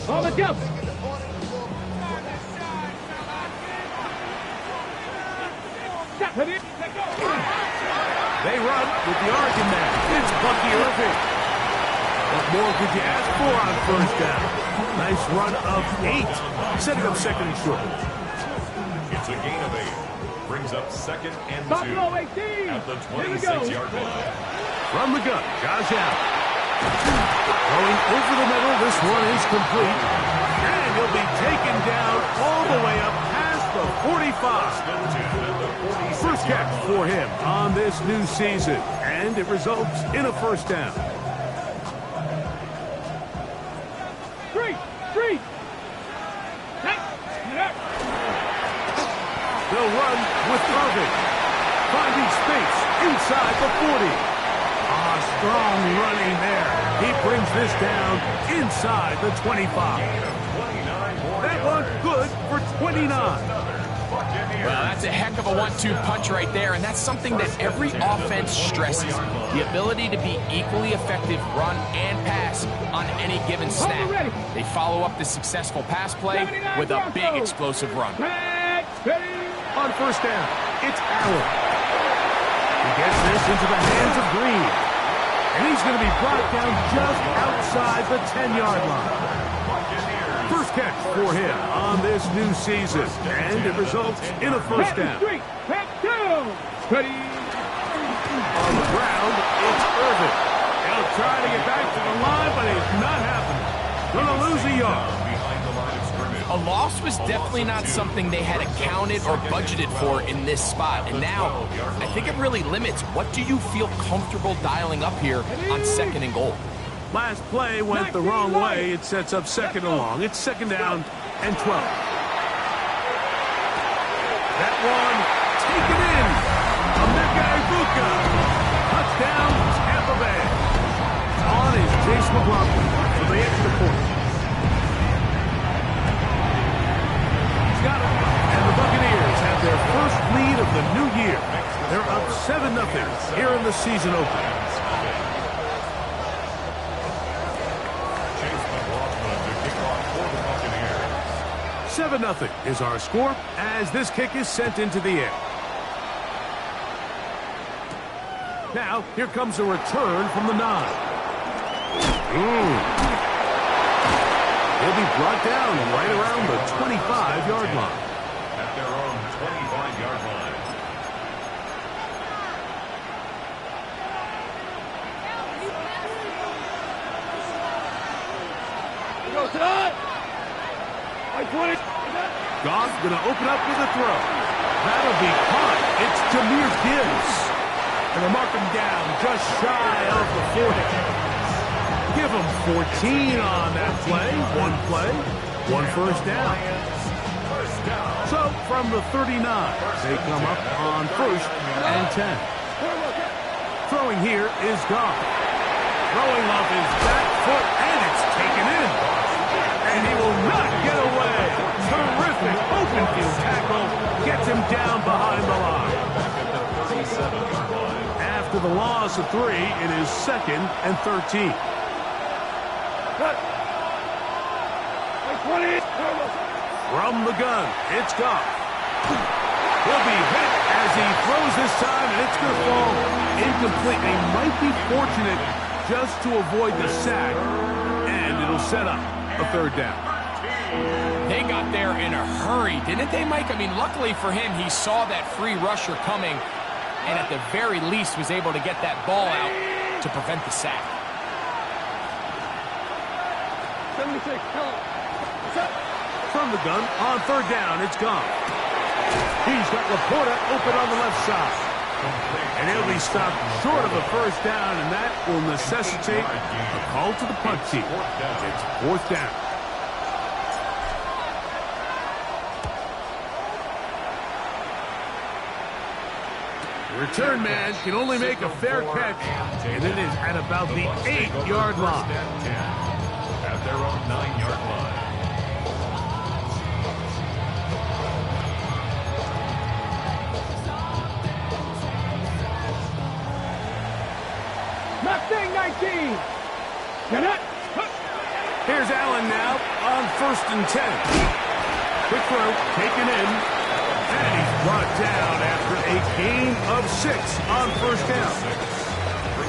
Oh, let's go. They run with the argument. It's Bucky Irving. What more could you ask for on first down? Nice run of 8, setting up second and short. It's a gain of 8. Brings up second and 2 at the 26-yard line. From the gun, Josh Allen. Going over the middle, this one is complete. And he'll be taken down all the way up past the 45. First catch for him on this new season. And it results in a first down. They'll run with Irving. Finding space inside the 40. Strong running there. He brings this down inside the 25. That one good for 29. Well, that's a heck of a 1-2 punch right there, and that's something that every offense stresses. The ability to be equally effective run and pass on any given snap. They follow up the successful pass play with a big explosive run. On first down, it's Allen. He gets this into the hands of Green. And he's going to be brought down just outside the 10-yard line. First catch for him on this new season. And it results in a first down. On the ground, it's Irving. He'll try to get back to the line, but it's not happening. Going to lose a yard. A loss was definitely not something they had accounted or budgeted for in this spot. And now, I think it really limits what do you feel comfortable dialing up here on second and goal. Last play went the wrong way. It sets up second and long. It's second down and 12. That one taken in. Emeka Egbuka. Touchdown, Tampa Bay. On is Chase McLaughlin for the extra point. Got it. And the Buccaneers have their first lead of the new year. They're up 7-0 here in the season opener. 7-0 is our score as this kick is sent into the air. Now, here comes a return from the 9. He'll be brought down right around the 25-yard line. At their own 25-yard line. Goff going to open up with a throw. That'll be caught. It's Jahmyr Gibbs. And they mark him down just shy of the 40. Give him 14 on that play. One first down. So from the 39, they come up on first and 10. Throwing here is Goff. Throwing off his back foot, and it's taken in. And he will not get away. Terrific open field tackle. Gets him down behind the line. After the loss of 3, it is second and 13. From the gun, it's Goff. He'll be hit as he throws this time, and it's going to fall incomplete. They might be fortunate just to avoid the sack, and it'll set up a third down. They got there in a hurry, didn't they, Mike? I mean, luckily for him, he saw that free rusher coming, and at the very least was able to get that ball out to prevent the sack. 76, what's up? From the gun, on third down, it's Goff. He's got Laporta open on the left side. And he'll be stopped short of a first down, and that will necessitate a call to the punt team. It's fourth down. The return man can only make a fair catch, and it is at about the 8-yard line. At their own 9-yard line. Get it. Here's Allen now on 1st and 10. Quick throw, taken in, and he's brought down after a gain of 6 on 1st down.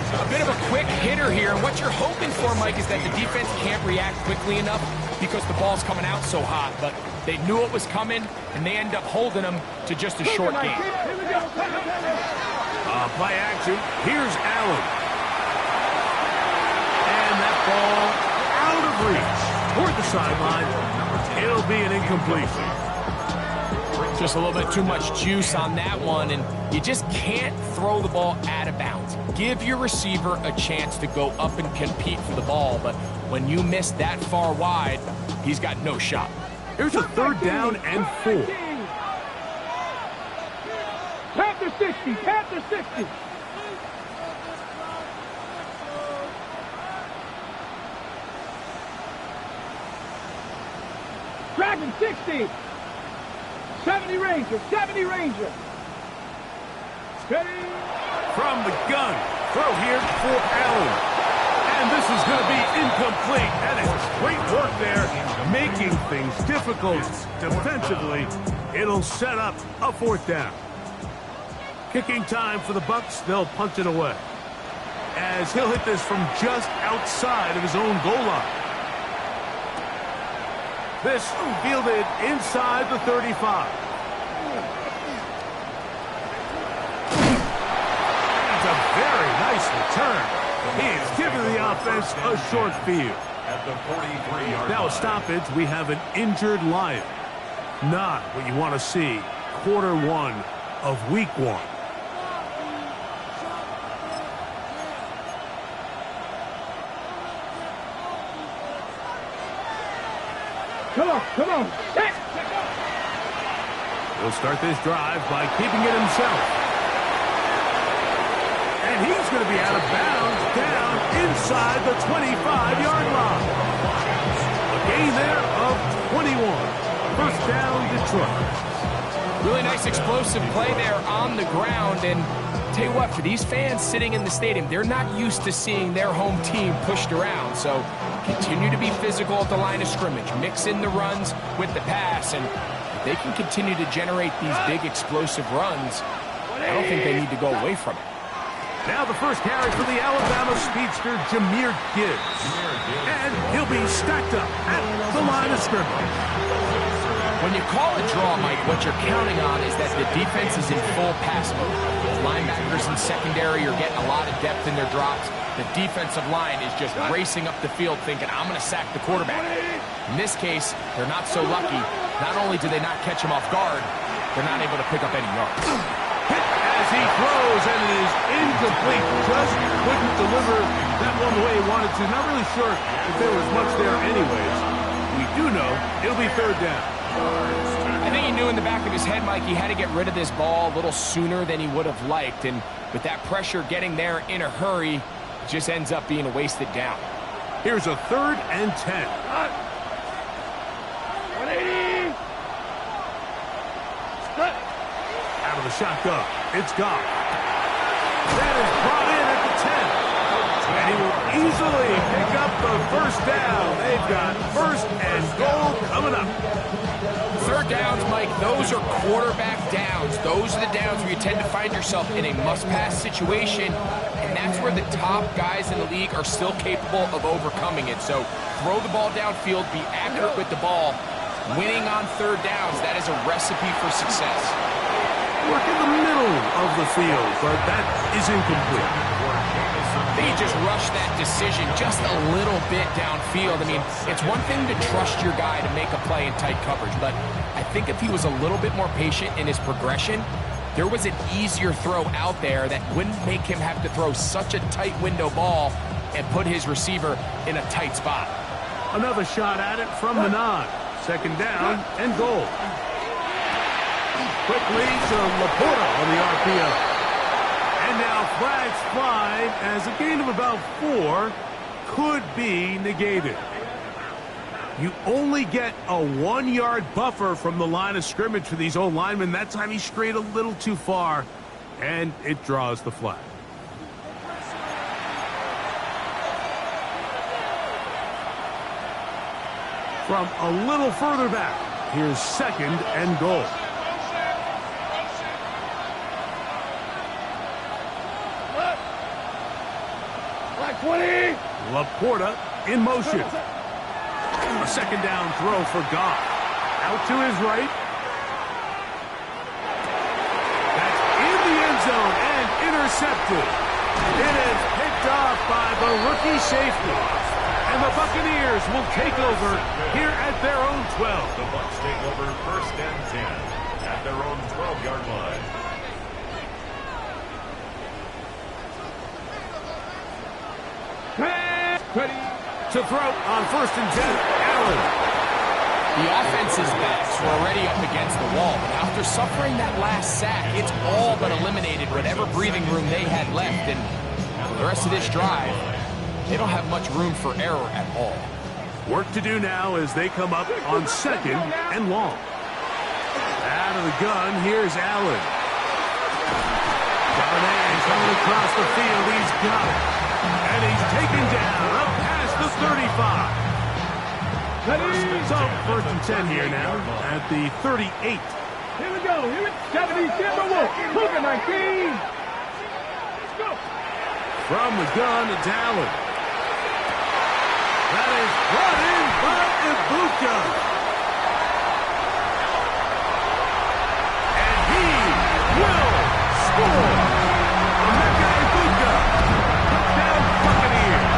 A bit of a quick hitter here, and what you're hoping for, Mike, is that the defense can't react quickly enough because the ball's coming out so hot, but they knew it was coming, and they end up holding them to just a short game. Play action. Here's Allen. And that ball out of reach toward the sideline. It'll be an incompletion. Just a little bit too much juice on that one, and you just can't throw the ball out of bounds. Give your receiver a chance to go up and compete for the ball, but when you miss that far wide, he's got no shot. Here's a 3rd down and 4. Panther 60, Panther 60. Dragon 60. 70 Ranger, 70 Ranger. Steady. From the gun, throw here for Allen. And this is going to be incomplete. And it's great work there, making things difficult defensively. It'll set up a 4th down. Kicking time for the Bucs. They'll punt it away, as he'll hit this from just outside of his own goal line. This fielded inside the 35. That's a very nice return. He's giving the offense a short field. At the 43-yard Now a stoppage. We have an injured Lion. Not what you want to see quarter 1 of week 1. Come on. Set. He'll start this drive by keeping it himself. And he's going to be out of bounds down inside the 25-yard line. A gain there of 21. 1st down, Detroit. Really nice explosive play there on the ground, and tell you what, for these fans sitting in the stadium, they're not used to seeing their home team pushed around, so continue to be physical at the line of scrimmage, mix in the runs with the pass, and if they can continue to generate these big explosive runs, I don't think they need to go away from it. Now the first carry for the Alabama speedster, Jahmyr Gibbs. And he'll be stacked up at the line of scrimmage. When you call a draw, Mike, what you're counting on is that the defense is in full pass mode. Linebackers in secondary are getting a lot of depth in their drops. The defensive line is just racing up the field thinking, I'm going to sack the quarterback. In this case, they're not so lucky. Not only do they not catch him off guard, they're not able to pick up any yards. Hit as he throws, and it is incomplete. Just couldn't deliver that one the way he wanted to. Not really sure if there was much there anyways. We do know it'll be 3rd down. I think he knew in the back of his head, Mike, he had to get rid of this ball a little sooner than he would have liked. And with that pressure getting there in a hurry, it just ends up being a wasted down. Here's a 3rd and 10. 180. Split. Out of the shotgun. It's Goff. That is brought in at the 10. And he will easily pick up the 1st down. They've got 1st and goal coming up. 3rd downs, Mike, those are quarterback downs. Those are the downs where you tend to find yourself in a must-pass situation, and that's where the top guys in the league are still capable of overcoming it. So throw the ball downfield, be accurate with the ball. Winning on 3rd downs, that is a recipe for success. Work in the middle of the field, but that is incomplete. They just rushed that decision just a little bit downfield. I mean, it's one thing to trust your guy to make a play in tight coverage, but I think if he was a little bit more patient in his progression, there was an easier throw out there that wouldn't make him have to throw such a tight window ball and put his receiver in a tight spot. Another shot at it from the 9. 2nd down and goal. Quickly to Laporta on the RPO. And now flags fly as a gain of about 4 could be negated. You only get a 1-yard buffer from the line of scrimmage for these old linemen. That time he strayed a little too far, and it draws the flag. From a little further back, here's 2nd and goal. Like 20. Laporta in motion. A 2nd down throw for Goff. Out to his right. That's in the end zone and intercepted. It is picked off by the rookie safety. And the Buccaneers will take over here at their own 12. The Bucs take over 1st and 10 at their own 12-yard line. To throw on 1st and 10, Allen. The offense's backs were already up against the wall, but after suffering that last sack, it's all but eliminated whatever breathing room they had left, and for the rest of this drive, they don't have much room for error at all. Work to do now as they come up on 2nd and long. Out of the gun, here's Allen. Darnay coming across the field, he's got it. And he's taken down up past the 35. So, 1st and 10 here now at the 38. Here we go. 70, Timberwolves. Cougar 19. Let's go. From the gun, it's Allen. That is brought in by Ibuka. And he will score. Emeka Ibuka. Touchdown Buccaneers.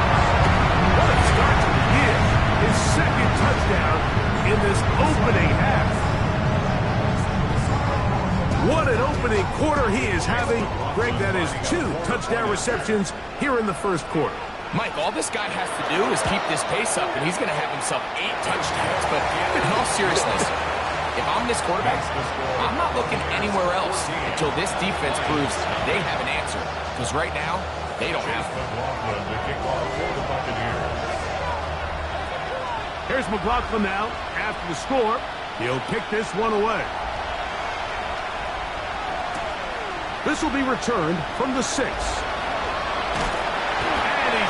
What a start to the year. His 2nd touchdown in this opening half. What an opening quarter he is having. Greg, that is 2 touchdown receptions here in the 1st quarter. Mike, all this guy has to do is keep this pace up, and he's going to have himself 8 touchdowns. But in all seriousness, if I'm this quarterback, I'm not looking anywhere else until this defense proves they have an answer. Because right now, they don't have one. Here's McLaughlin now. After the score, he'll kick this one away. This will be returned from the 6.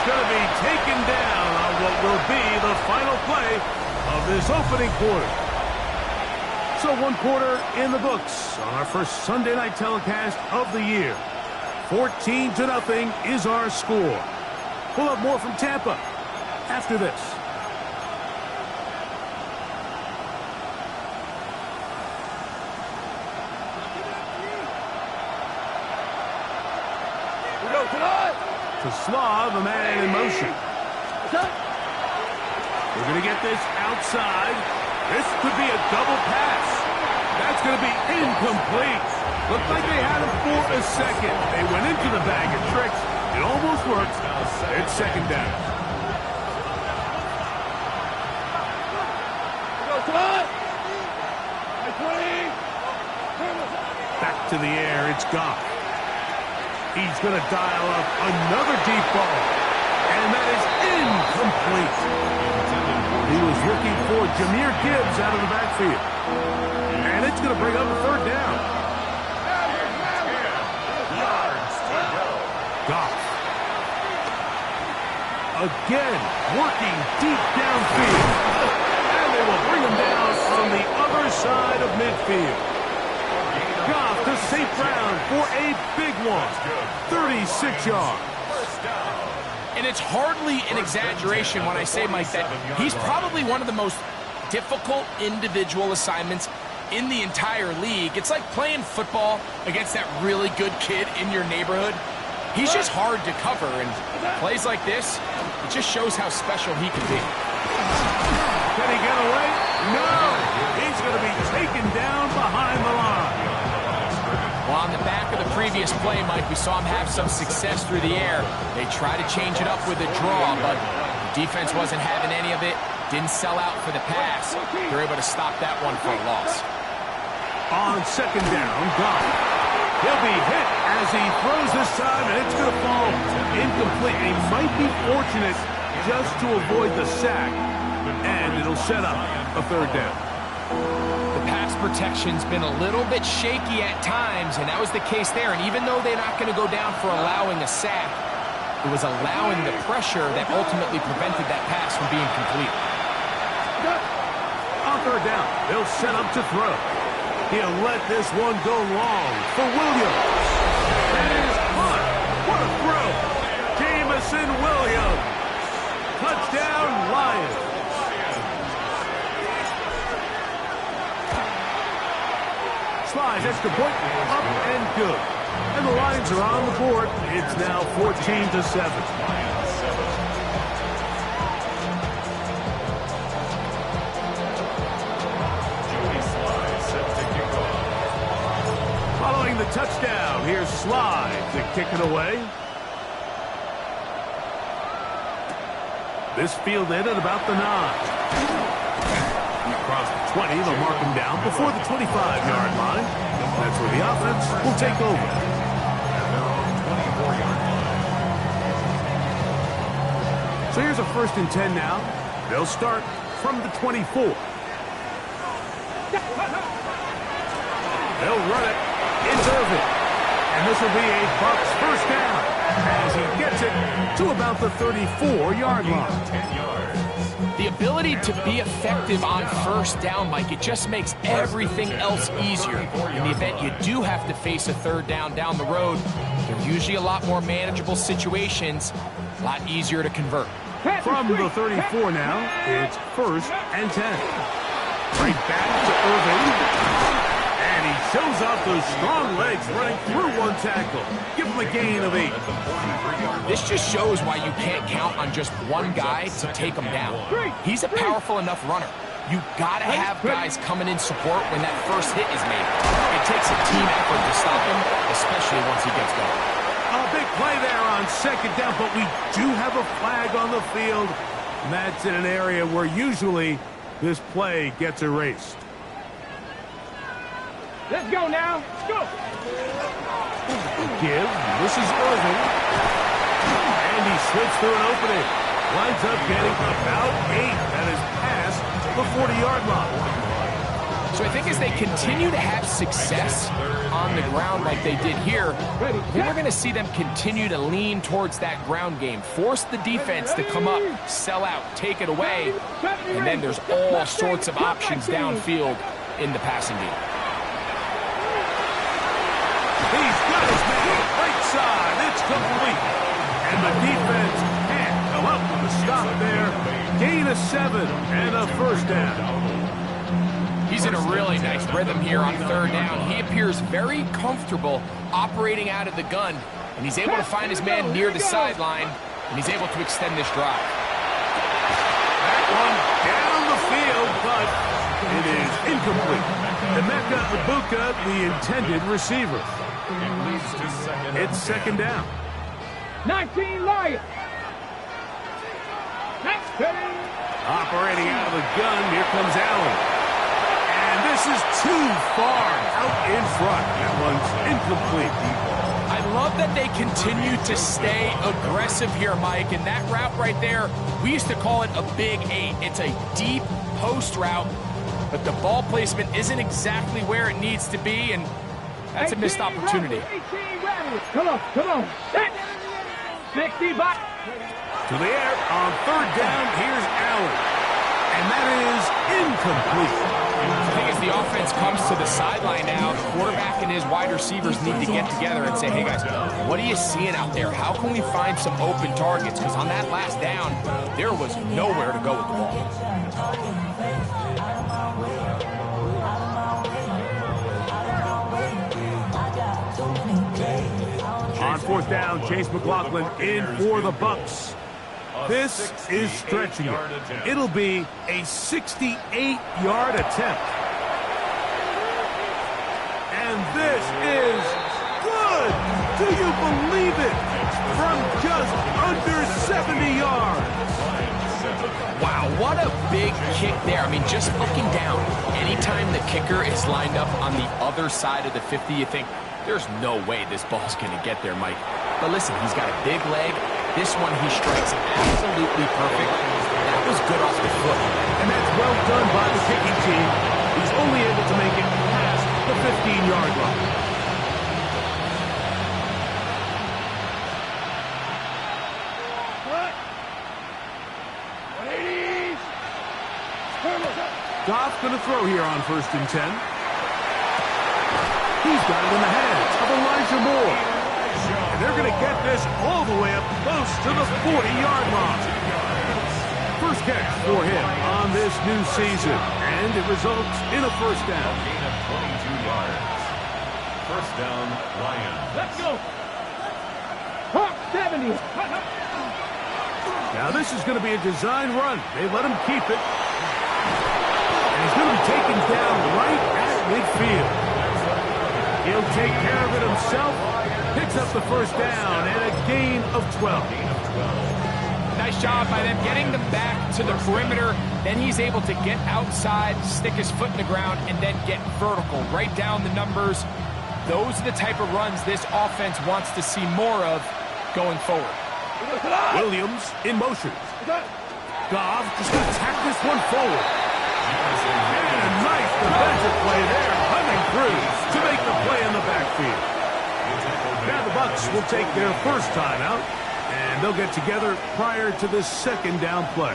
Going to be taken down on what will be the final play of this opening quarter. So 1 quarter in the books on our first Sunday night telecast of the year. 14-0 is our score. We'll have more from Tampa after this. To Slav, the man in motion. We're going to get this outside. This could be a double pass. That's going to be incomplete. Looked like they had him for a second. They went into the bag of tricks. It almost worked. It's 2nd down. Back to the air. It's Goff. He's going to dial up another deep ball. And that is incomplete. He was looking for Jahmyr Gibbs out of the backfield. And it's going to bring up a 3rd down. Goff. Again, working deep downfield. And they will bring him down on the other side of midfield. Goff to St. Brown for a big one. 36 yards. And it's hardly an exaggeration when I say, Mike, that he's probably one of the most difficult individual assignments in the entire league. It's like playing football against that really good kid in your neighborhood. He's just hard to cover, and plays like this, it just shows how special he can be. Can he get away? No! He's going to be taken down behind the line. Well, on the back of the previous play, Mike, we saw him have some success through the air. They tried to change it up with a draw, but the defense wasn't having any of it. Didn't sell out for the pass. They're able to stop that one for a loss. On 2nd down, Goff. He'll be hit as he throws this time, and it's going to fall incomplete. He might be fortunate just to avoid the sack, and it'll set up a 3rd down. The pass protection's been a little bit shaky at times, and that was the case there. And even though they're not going to go down for allowing a sack, it was allowing the pressure that ultimately prevented that pass from being complete. on third down. They'll set up to throw. He'll let this one go long for Williams. That is caught. What a throw. Jameson Williams. Touchdown, Lions. Slides extra point, up and good. And the Lions are on the board. It's now 14-7. Following the touchdown, here's Slide to kick it away. This fielded at about the 9. Across the 20, they'll mark him down before the 25-yard line. That's where the offense will take over. So here's a 1st and 10 now. They'll start from the 24. They'll run it. It's Irvin. And this will be a Bucs 1st down as he gets it to about the 34-yard line. The ability to be effective on 1st down, Mike, it just makes everything else easier. In the event you do have to face a 3rd down the road, they're usually a lot more manageable situations, a lot easier to convert. From the 34 now, it's 1st and 10. Right back to Irvin. And he shows off those strong legs running through one tackle. Give him a gain of 8. This just shows why you can't count on just one guy to take him down. He's a powerful enough runner. You gotta have guys coming in support when that first hit is made. It takes a team effort to stop him, especially once he gets going. A big play there on 2nd down, but we do have a flag on the field. And that's in an area where usually this play gets erased. Let's go now. Let's go. Give. This is Irvin. And he slips through an opening. Winds up getting about 8. That is past the 40-yard line. So I think as they continue to have success on the ground like they did here, then we're going to see them continue to lean towards that ground game. Force the defense to come up, sell out, take it away, and then there's all sorts of options downfield in the passing game. He's got his man right side. It's complete. And the defense can't come up with a stop there. Gain of 7 and a 1st down. He's in a really nice rhythm here on 3rd down. He appears very comfortable operating out of the gun, and he's able to find his man near the sideline, and he's able to extend this drive. That one down the field, but it is incomplete. Emeka Egbuka, the intended receiver. It's 2nd down. 19 Lions. Next play. Operating out of the gun, here comes Allen. And this is too far out in front. That one's incomplete. I love that they continue to stay aggressive here, Mike, and that route right there, we used to call it a big 8. It's a deep post route, but the ball placement isn't exactly where it needs to be, and that's a missed opportunity. Come on, come on. 60 back. To the air on 3rd down, here's Allen. And that is incomplete. I think as the offense comes to the sideline now, the quarterback and his wide receivers need to get together and say, hey guys, what are you seeing out there? How can we find some open targets? Because on that last down, there was nowhere to go with the ball. On 4th down, Chase McLaughlin in for the Bucs. This is stretching it. It'll be a 68-yard attempt. And this is good! Do you believe it? From just under 70 yards. Wow, what a big kick there. I mean, just looking down, anytime the kicker is lined up on the other side of the 50, you think, there's no way this ball's going to get there, Mike. But listen, he's got a big leg. This one he strikes absolutely perfect. That was good off the foot. And that's well done by the kicking team. He's only able to make it past the 15-yard line. Goff going to throw here on 1st and 10. He's got it in the hands of Elijah Moore. And they're going to get this all the way up close to the 40-yard line. First catch for him on this new season. And it results in a first down. Gain of 22 yards. First down, Lions. Let's go. Hawk 70. Now this is going to be a design run. They let him keep it. And he's going to be taken down right at midfield. He'll take care of it himself. Picks up the first down and a gain of 12. Nice job by them getting them back to the perimeter. Then he's able to get outside, stick his foot in the ground, and then get vertical. Right down the numbers. Those are the type of runs this offense wants to see more of going forward. Williams in motion. Goff just going to tap this one forward. And a nice defensive play there, coming through to make the play in the backfield. Now the Bucs will take their first timeout, and they'll get together prior to this second down play.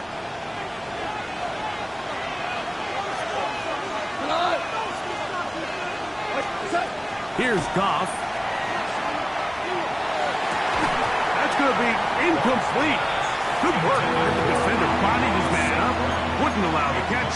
Here's Goff. That's going to be incomplete. Good work. The defender bodied his man up. Wouldn't allow the catch.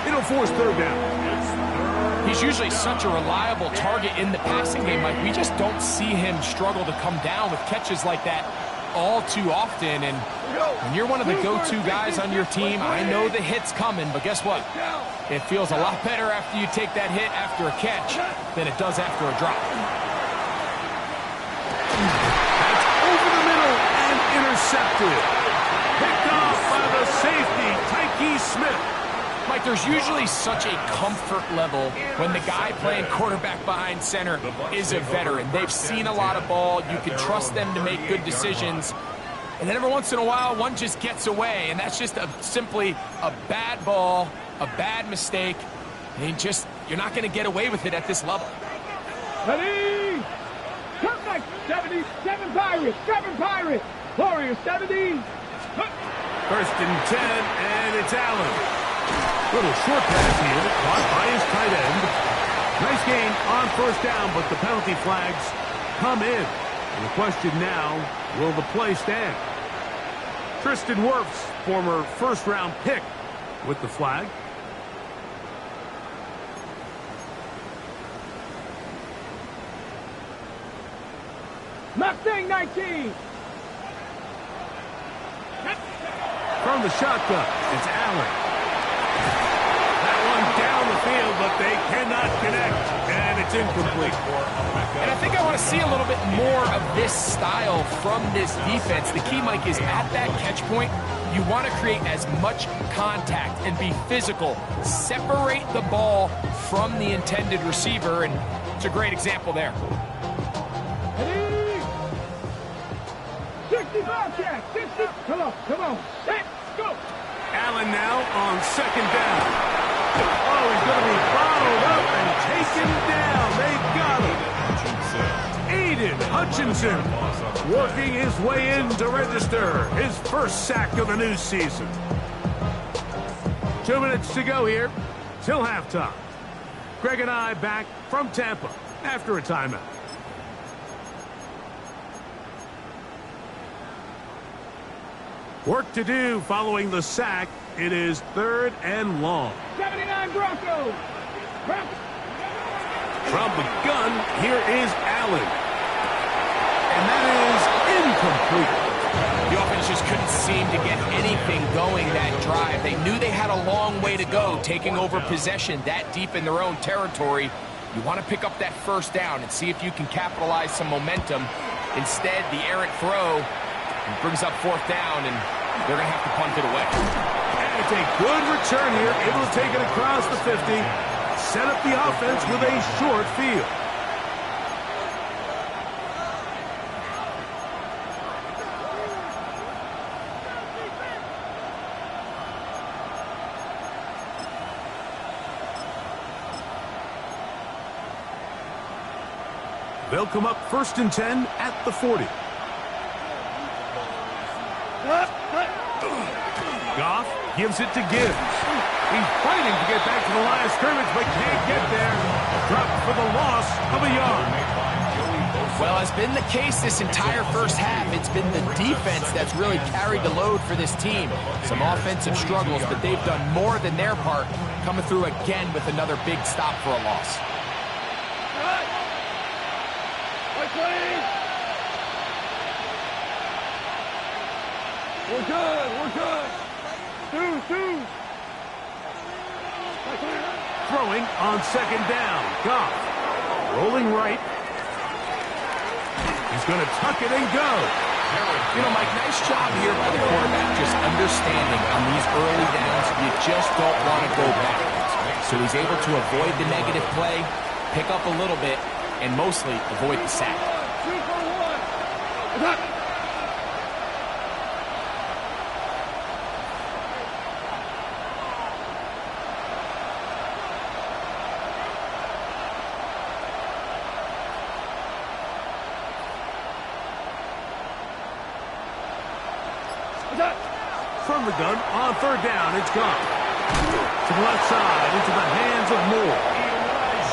It'll force third down. He's usually such a reliable target in the passing game, Mike. We just don't see him struggle to come down with catches like that all too often. And when you're one of the go-to guys on your team, I know the hit's coming, but guess what? It feels a lot better after you take that hit after a catch than it does after a drop. That's over the middle and intercepted. Picked off by the safety, Tyke Smith. Mike, there's usually such a comfort level when the guy playing quarterback behind center is a veteran. They've seen a lot of ball. You can trust them to make good decisions. And then every once in a while, one just gets away, and that's just simply a bad ball, a bad mistake. And you're not going to get away with it at this level. Ready? Come back, 70. 7 Pirates. 7 Pirates. Warriors 70. First and 10, and it's Allen. Little short pass here, caught by his tight end. Nice gain on first down, but the penalty flags come in. And the question now, will the play stand? Tristan Wirfs, former first-round pick, with the flag. Mustang 19. From the shotgun, it's Allen. That one down the field, but they cannot connect, and it's incomplete. And I think I want to see a little bit more of this style from this defense. The key, Mike, is at that catch point, you want to create as much contact and be physical. Separate the ball from the intended receiver, and it's a great example there. 60 Bobcat. 60. Come on. Let's go. Allen now on second down. Oh, he's going to be followed up and taken down. They got him. Aiden Hutchinson working his way in to register his first sack of the new season. 2 minutes to go here till halftime. Greg and I back from Tampa after a timeout. Work to do following the sack. It is 3rd and long. 79 Broncos. From the gun, here is Allen. And that is incomplete. The offense just couldn't seem to get anything going that drive. They knew they had a long way to go, taking over possession that deep in their own territory. You want to pick up that first down and see if you can capitalize some momentum. Instead, the errant throw brings up 4th down, and they're going to have to punt it away. And it's a good return here, able to take it across the 50, set up the offense with a short field. They'll come up 1st and 10 at the 40. Goff gives it to Gibbs. He's fighting to get back to the line of scrimmage, but can't get there. Dropped for the loss of a yard. Well, as been the case this entire first half, it's been the defense that's really carried the load for this team. Some offensive struggles, but they've done more than their part, coming through again with another big stop for a loss. We're good. We're good. Two. Throwing on second down. Goff rolling right. He's going to tuck it and go. You know, Mike, nice job here by the quarterback, just understanding on these early downs, you just don't want to go backwards. So he's able to avoid the negative play, pick up a little bit, and mostly avoid the sack. 2 for 1. From the gun, on third down, it's gone. To the left side, into the hands of Moore.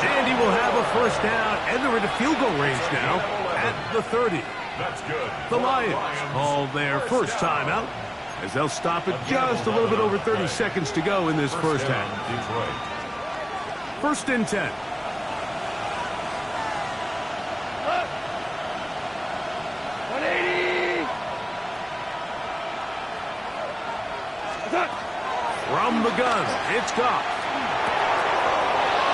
And he will have a first down, and they're into field goal range now at the 30. That's good. The Lions call their first timeout, as they'll stop it just a little bit over 30 seconds to go in this first half. Detroit. First and 10. From the gun, it's Goff.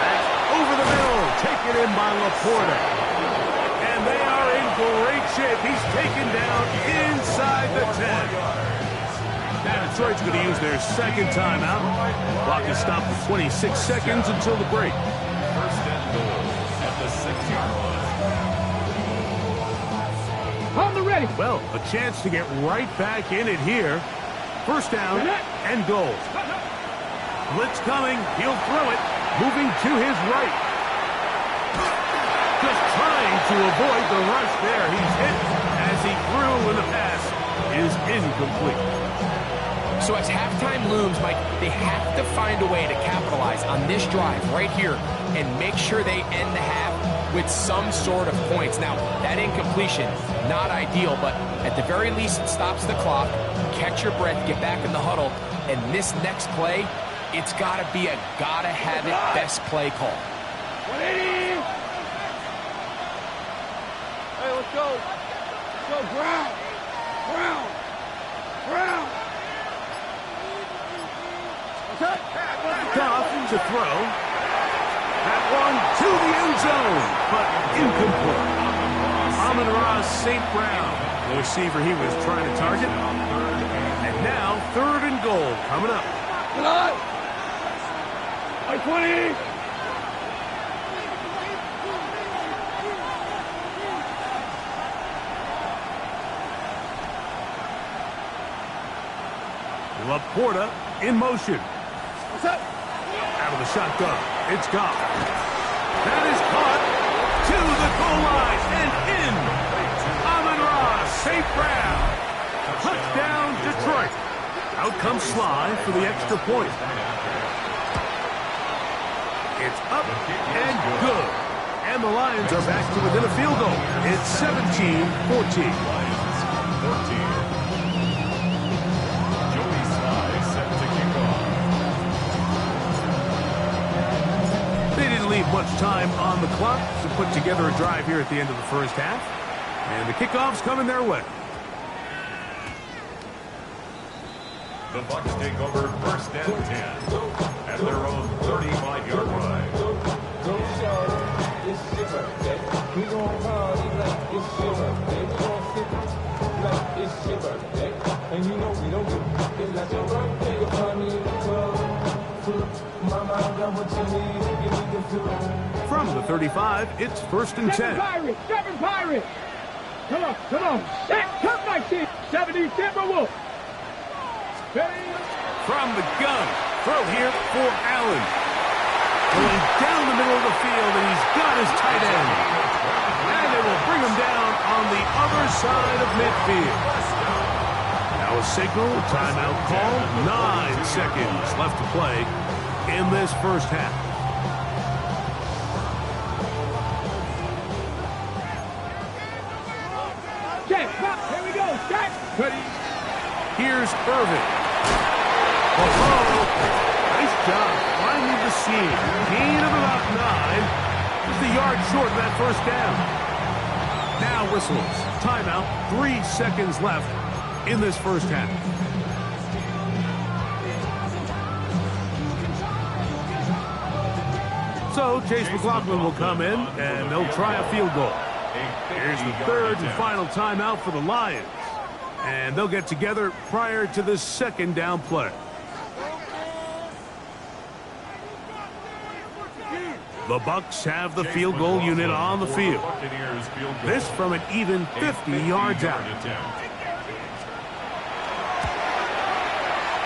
That's over the middle, taken in by Laporta. And they are in great shape. He's taken down inside the 10. Now Detroit's going to use their second timeout. Clock is stopped for 26 seconds until the break. First and goal at the 6-yard line. On the ready. Well, a chance to get right back in it here. First down and goal. Blitz coming. He'll throw it. Moving to his right. Just trying to avoid the rush there. He's hit as he threw, and the pass is incomplete. So as halftime looms, Mike, they have to find a way to capitalize on this drive right here and make sure they end the half with some sort of points. Now, that incompletion, not ideal, but at the very least, it stops the clock. Catch your breath, get back in the huddle, and this next play, it's got to be a gotta-have-it best play call. 180. Hey, let's go. Let's go, ground. Goff to throw. That one to the end zone, but incomplete. Amon-Ra St. Brown, the receiver he was trying to target. And now, third and goal coming up. Good on. 20. Laporta in motion. What's up? Out of the shotgun, it's Goff. That is caught to the goal line and in. Amon-Ra St. Brown. Touchdown, Detroit. Out comes Sly for the extra point. It's up and good. And the Lions are back to within a field goal. It's 17-14. Lions 14. Joey Sly set to kick off. They didn't leave much time on the clock to put together a drive here at the end of the first half. And the kickoff's coming their way. The Bucs take over first and 10 at their own 35-yard line. From the 35, it's first and 10. Seven Pirates. Come on. Come back here. 70 Timberwolves. From the gun, throw here for Allen. Going down the middle of the field, and he's got his tight end. And they will bring him down on the other side of midfield. Now Now a signal, timeout call, 9 seconds left to play in this first half. Check, here we go, check. Ready. Here's Irvin. Oh, nice job finding the seam. Gain of about 9. Just a yard short of that first down. Now whistles. Timeout. 3 seconds left in this first half. So Chase McLaughlin will come in, and they'll try a field goal. Here's the third and final timeout for the Lions. And they'll get together prior to the second down play. The Bucs have the field goal unit on the field. This from an even 50 yards out.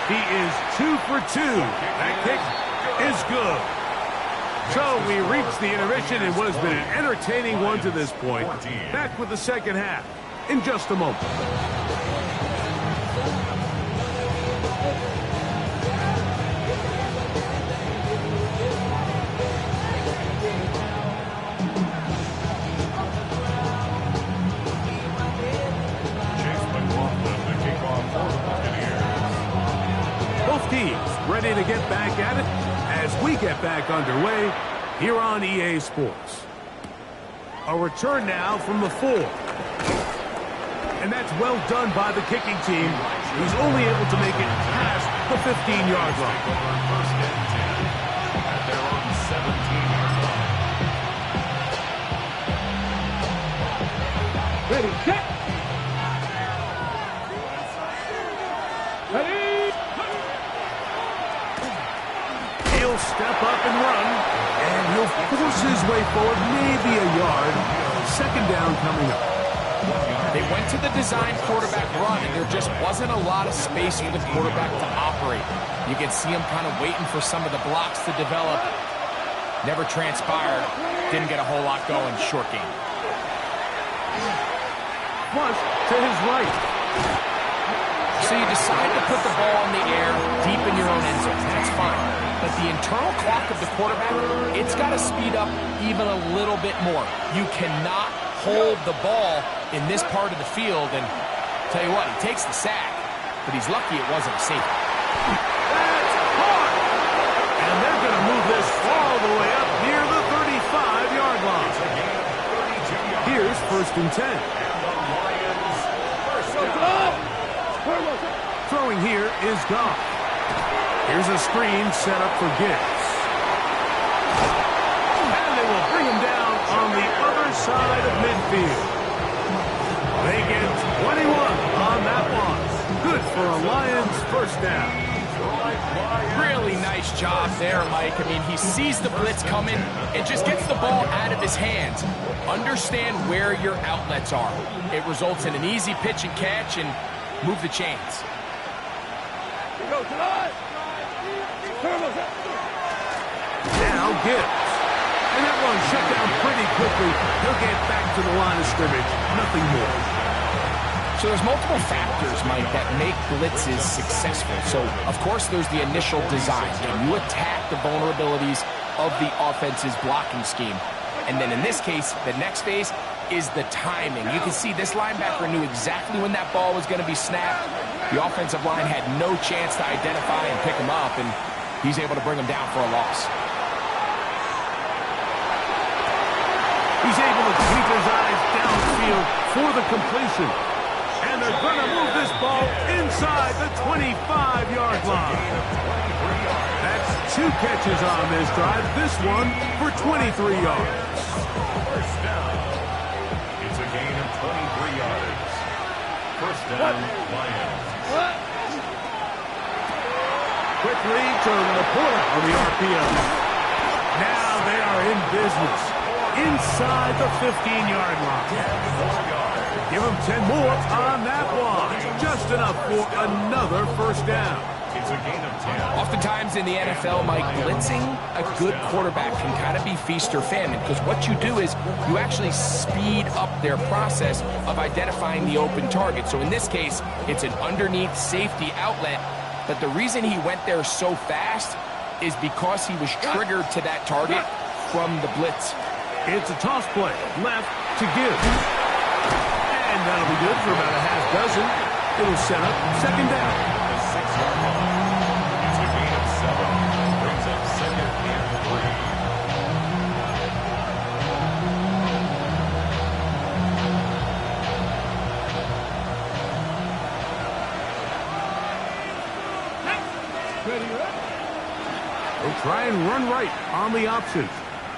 He is 2 for 2. That kick is good. So we reach the intermission in what has been an entertaining one to this point. Back with the second half in just a moment. Both teams ready to get back at it as we get back underway here on EA Sports. A return now from the 4. And that's well done by the kicking team, who's only able to make it past the 15-yard line. First and 10 at their own 17-yard line. Ready, check. Ready. He'll step up and run, and he'll force his way forward, maybe a yard. Second down coming up. They went to the design quarterback run, and there just wasn't a lot of space for the quarterback to operate. You can see him kind of waiting for some of the blocks to develop. Never transpired. Didn't get a whole lot going. Short game. Flush to his right. So you decide to put the ball in the air deep in your own end zone. That's fine. But the internal clock of the quarterback, it's got to speed up even a little bit more. You cannot hold the ball in this part of the field, and tell you what, he takes the sack, but he's lucky it wasn't a safety. That's hard! And they're going to move this all the way up near the 35-yard line. Here's first and 10. Throwing here is Goff. Here's a screen set up for Gibbs. And they will bring him down on the other side of midfield. They get 21 on that one. Good for a Lions first down. Really nice job there, Mike. I mean, he sees the blitz coming and just gets the ball out of his hands. Understand where your outlets are. It results in an easy pitch and catch and move the chains. Now Gibbs. And that one shut down pretty quickly. He'll get back to the line of scrimmage. Nothing more. So there's multiple factors, Mike, that make blitzes successful. So, of course, there's the initial design. Can you attack the vulnerabilities of the offense's blocking scheme? And then in this case, the next phase is the timing. You can see this linebacker knew exactly when that ball was going to be snapped. The offensive line had no chance to identify and pick him up, and he's able to bring him down for a loss. He's able to keep his eyes downfield for the completion. And they're going to move this ball inside the 25-yard line. That's 2 catches on this drive. This one for 23 yards. First down. It's a gain of 23 yards. First down, Lions. Quickly to Laporta on the RPO. Now they are in business inside the 15-yard line. Give him 10 more on that one. Just enough for another first down. It's a gain of 10. Oftentimes in the NFL, Mike, blitzing a good quarterback can kind of be feast or famine, because what you do is you actually speed up their process of identifying the open target. So in this case, it's an underneath safety outlet, but the reason he went there so fast is because he was triggered to that target from the blitz. It's a toss play, left to give. And that'll be good for about a half dozen. It'll set up second down. The 6-yard line. It's a gain of 7. Brings up second and 3. He'll try and run right on the option.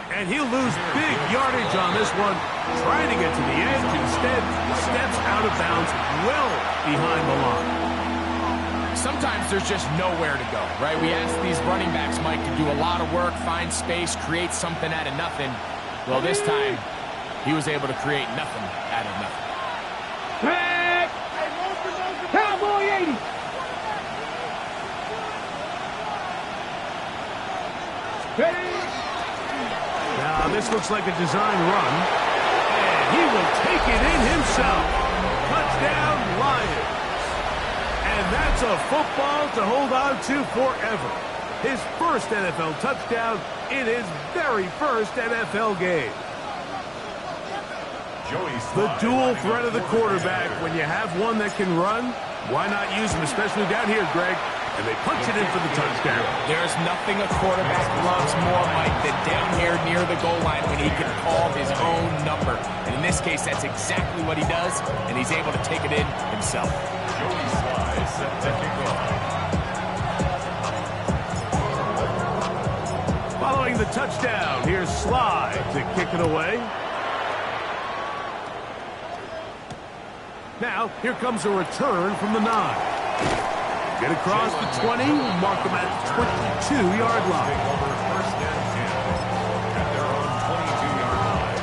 And he'll lose big yardage on this one. Trying to get to the edge. Instead, steps out of bounds well behind the line. Sometimes there's just nowhere to go, right? We ask these running backs, Mike, to do a lot of work, find space, create something out of nothing. Well, this time, he was able to create nothing out of nothing. Back. Cowboy 80. Now, this looks like a design run. And he will take it in himself. Touchdown, Lions. And that's a football to hold on to forever. His first NFL touchdown in his very first NFL game. The dual threat of the quarterback. When you have one that can run, why not use him, especially down here, Greg? And they punch it in for the touchdown. There's nothing a quarterback loves more, Mike, than down here near the goal line when he can call his own number. And in this case, that's exactly what he does, and he's able to take it in himself. Joey Slye set to kick off. Following the touchdown, here's Slye to kick it away. Now, here comes a return from the 9. Get across the 20, mark them at the 22-yard line. First and 10 at their own 22-yard line.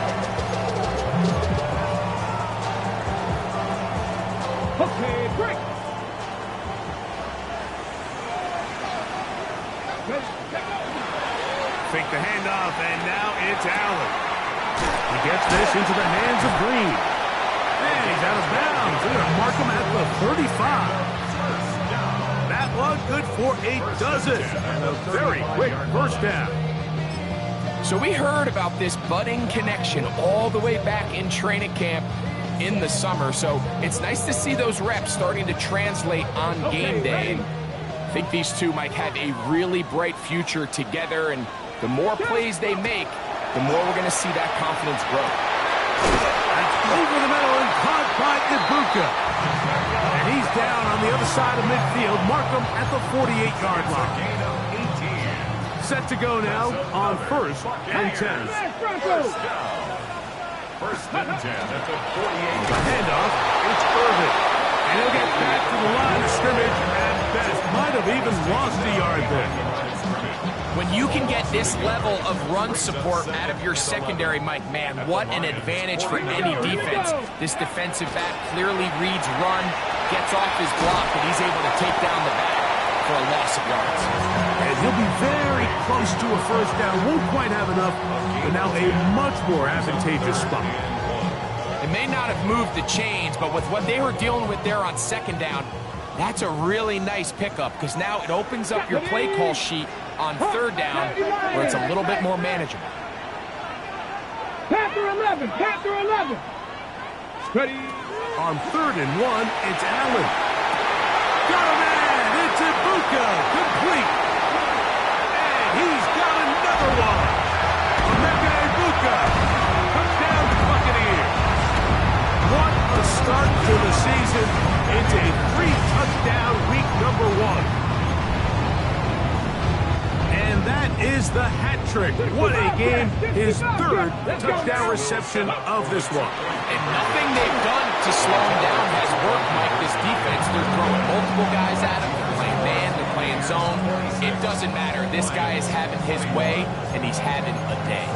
Okay, break. Fake the handoff, and now it's Allen. He gets this into the hands of Green. And he's out of bounds. They're going to mark him at the 35. That one good for a dozen. And a very quick first down. So we heard about this budding connection all the way back in training camp in the summer. So it's nice to see those reps starting to translate on game day. I think these two might have a really bright future together, and the more plays they make, the more we're going to see that confidence grow. That's over the middle and caught by Ibuka. And he's down on the other side of midfield. Mark him at the 48-yard line. Gain of 18. Set to go now on first and 10. First down. First and 10 at the 48. The handoff, it's Irvin. And he'll get back to the line of scrimmage, and Best might have even lost a yard there. When you can get this level of run support out of your secondary, Mike, man, what an advantage for any defense. This defensive back clearly reads run, gets off his block, and he's able to take down the back for a loss of yards. And he'll be very close to a first down. Won't quite have enough, but now a much more advantageous spot. It may not have moved the chains, but with what they were dealing with there on second down, that's a really nice pickup, because now it opens up your play call sheet on third down where it's a little bit more manageable. Panther 11, Panther 11. Ready. On 3rd and 1, it's Allen. Got a man, it's Ibuka, complete. And he's got another one. Emeka Ibuka, touchdown Buccaneers. What a start to the season. It's a 3-touchdown week number 1. And that is the hat trick. What a game. His 3rd touchdown reception of this one. And nothing they've done to slow him down has worked, Mike. This defense, they're throwing multiple guys at him. They're playing man, they're playing zone. It doesn't matter. This guy is having his way, and he's having a day.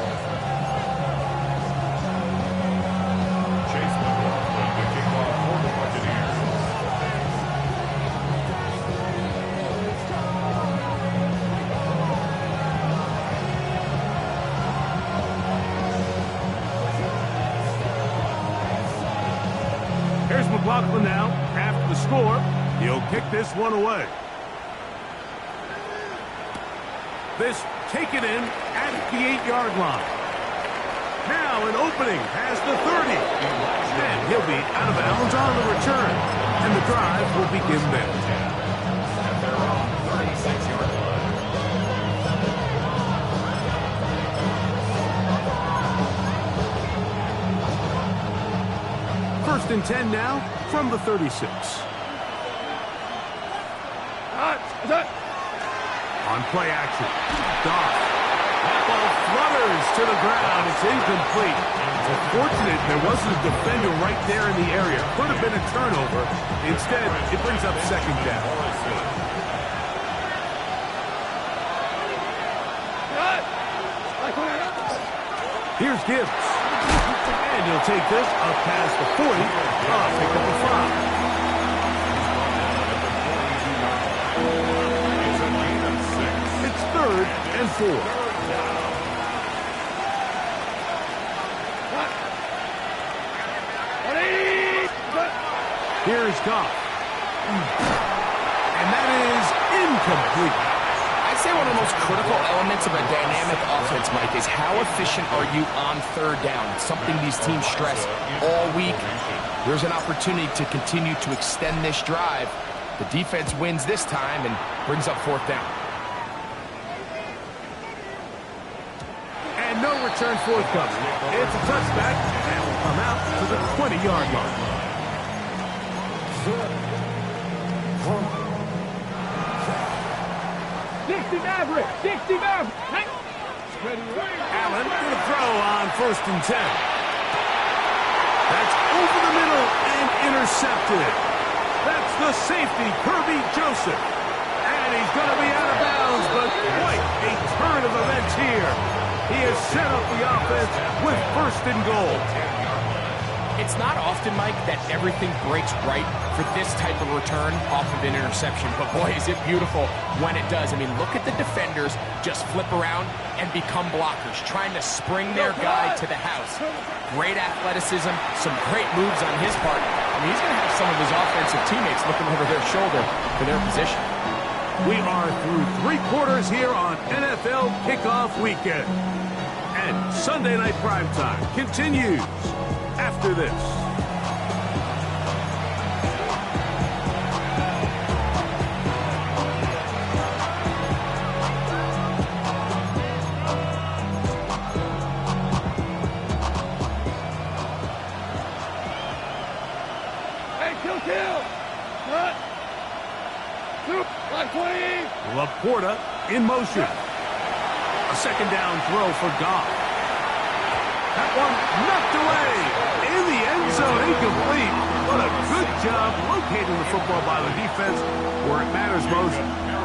Chase McLaughlin to kick off for the Buccaneers. McLaughlin now, after the score, he'll kick this one away. This taken in at the 8-yard line. Now an opening past the 30. And he'll be out of bounds on the return. And the drive will begin there. At their own 36-yard line. First and 10 now from the 36. On play action, Goff. That ball flutters to the ground. It's incomplete. It's fortunate there wasn't a defender right there in the area. Could have been a turnover. Instead, it brings up second down. Here's Gibbs. And he'll take this up past the 40. Pick up the 5. It's 3rd and 4. Here's Goff. And that is incomplete. I'd say one of the most critical elements of a dynamic offense, Mike, is how efficient are you on 3rd down? It's something these teams stress all week. There's an opportunity to continue to extend this drive. The defense wins this time and brings up 4th down. And no return forthcoming. It's a touchback, and will come out to the 20-yard line. Allen going to throw on 1st and 10. That's over the middle and intercepted. That's the safety, Kirby Joseph. And he's going to be out of bounds, but quite a turn of events here. He has set up the offense with 1st and goal. It's not often, Mike, that everything breaks right for this type of return off of an interception. But, boy, is it beautiful when it does. I mean, look at the defenders just flip around and become blockers, trying to spring their guy to the house. Great athleticism, some great moves on his part. I mean, he's going to have some of his offensive teammates looking over their shoulder for their position. We are through 3 quarters here on NFL Kickoff Weekend. And Sunday Night Primetime continues after this. Hey, kill. Cut. Line 20. Laporta in motion. A 2nd down throw for Goff. That one knocked away in the end zone, incomplete. What a good job locating the football by the defense where it matters most.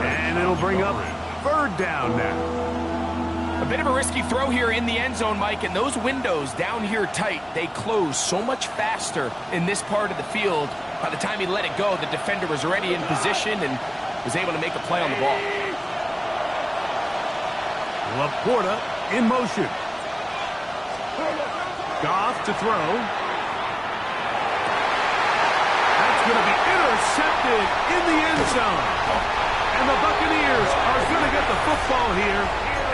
And it'll bring up 3rd down now. A bit of a risky throw here in the end zone, Mike, and those windows down here tight, they close so much faster in this part of the field. By the time he let it go, the defender was already in position and was able to make a play on the ball. Laporta in motion. Goff to throw. That's going to be intercepted in the end zone. And the Buccaneers are going to get the football here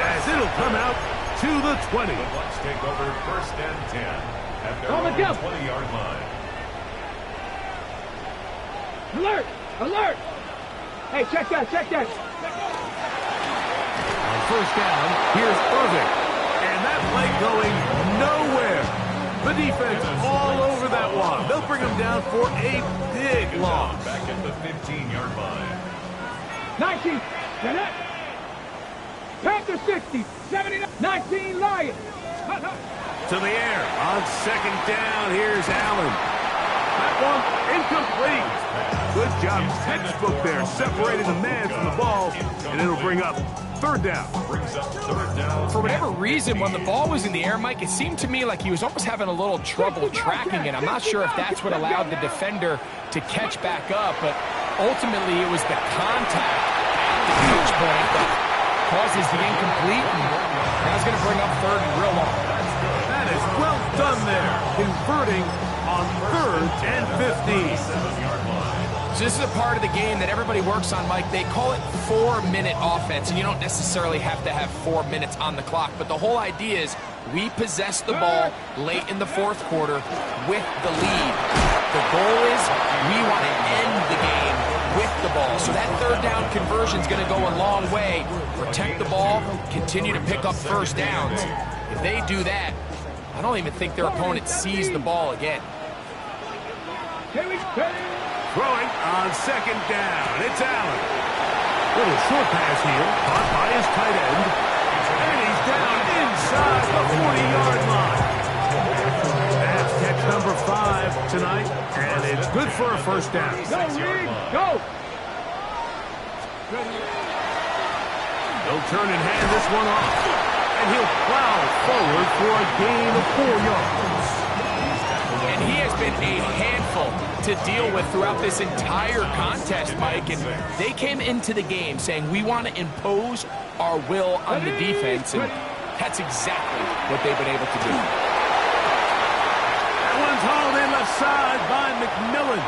as it'll come out to the 20. The Bucs take over 1st and 10 at their own 20-yard line. Alert! Alert! Hey, check that. On 1st down, here's Irving. And that play going nowhere. The defense all over that one. They'll bring him down for a big loss. Back at the 15-yard line. 19. Panther 60. 79. 19 Lions. To the air. On 2nd down, here's Allen. That one incomplete. Good job. Textbook there. Separating the man from the ball. And it'll bring up 3rd down. Brings up 3rd down. For whatever reason, when the ball was in the air, Mike, it seemed to me like he was almost having a little trouble tracking it. I'm not sure if that's what allowed the defender to catch back up, but ultimately it was the contact at the catch point that causes the incomplete, and that's going to bring up 3rd and real long. That is well done there, converting on 3rd and 15. So this is a part of the game that everybody works on, Mike. They call it 4-minute offense, and you don't necessarily have to have 4 minutes on the clock. But the whole idea is we possess the ball late in the 4th quarter with the lead. The goal is we want to end the game with the ball. So that 3rd down conversion is going to go a long way. Protect the ball, continue to pick up first downs. If they do that, I don't even think their opponent sees the ball again. Throwing on 2nd down. It's Allen. Little short pass here. Caught by his tight end. And he's down inside the 40-yard line. That's catch number 5 tonight. And it's good for a first down. Go, Reed, go! He'll turn and hand this one off. And he'll plow forward for a gain of 4 yards. And he has been a handful to deal with throughout this entire contest, Mike. And they came into the game saying we want to impose our will on the defense, and that's exactly what they've been able to do. That one's hauled in left side by McMillan.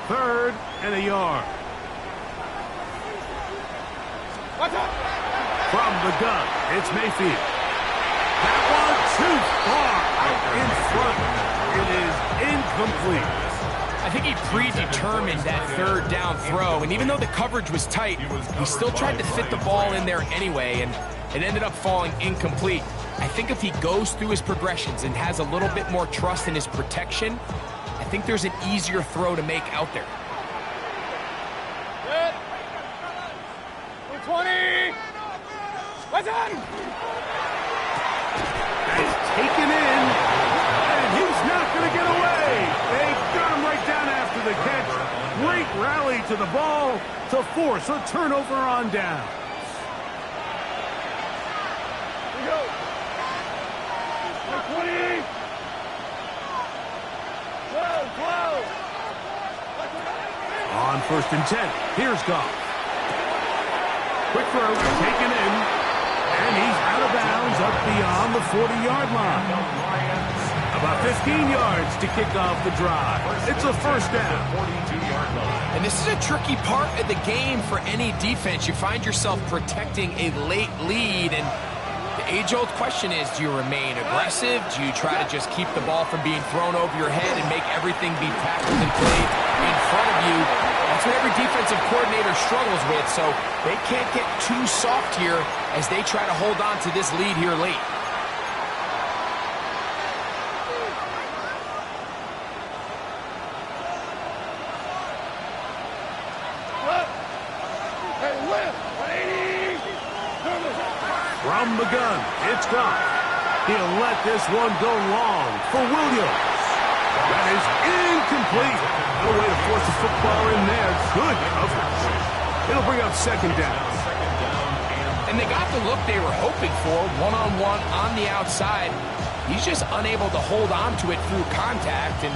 Third and a yard. From the gun, it's Mayfield. That one too far out in front. It is incomplete. I think he predetermined that 3rd down throw, and even though the coverage was tight, he still tried to fit the ball in there anyway, and it ended up falling incomplete. I think if he goes through his progressions and has a little bit more trust in his protection, I think there's an easier throw to make out there. 20! What's on? It's taken in, and he's not going to get away. They got him right down after the catch. Great rally to the ball to force a turnover on down. Here we go. 20! 12! On 1st and 10, here's Goff. Quick throw, taken in, and he's out of bounds up beyond the 40-yard line. About 15 yards to kick off the drive. It's a first down. And this is a tricky part of the game for any defense. You find yourself protecting a late lead, and the age-old question is, do you remain aggressive? Do you try to just keep the ball from being thrown over your head and make everything be tackled and played in front of you? That's what every defensive coordinator struggles with, so they can't get too soft here as they try to hold on to this lead here late. From the gun, it's Goff. He'll let this one go long for Williams. That is incomplete. No way to force the football in there. Good coverage. It'll bring up 2nd down. And they got the look they were hoping for, one-on-one on the outside. He's just unable to hold on to it through contact, and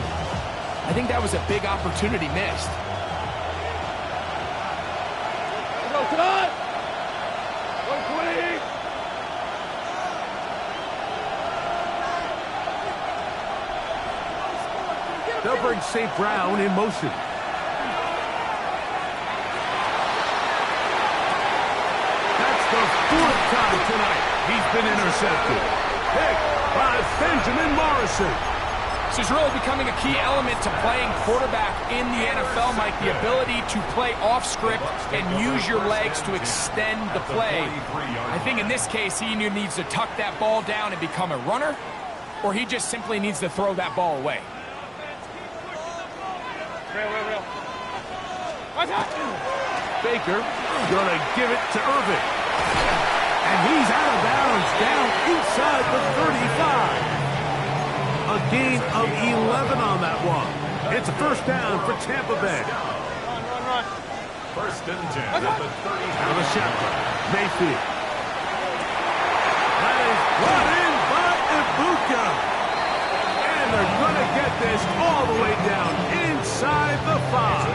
I think that was a big opportunity missed. Go, Todd! 120! They'll bring St. Brown in motion. That's the 4th time tonight he's been intercepted. Picked by Benjamin Morrison. This is really becoming a key element to playing quarterback in the NFL, Mike, the ability to play off script and use your legs to extend the play. I think in this case, he either needs to tuck that ball down and become a runner, or he just simply needs to throw that ball away. Real. What's that? Baker gonna give it to Irvin. And he's out of bounds down inside the 35. A gain of 11 on that one. It's a first down for Tampa Bay. Run. 1st and 10 at the 30. Out of the shotgun. Mayfield. That is brought in by Ibuka. And they're going to get this all the way down inside the 5.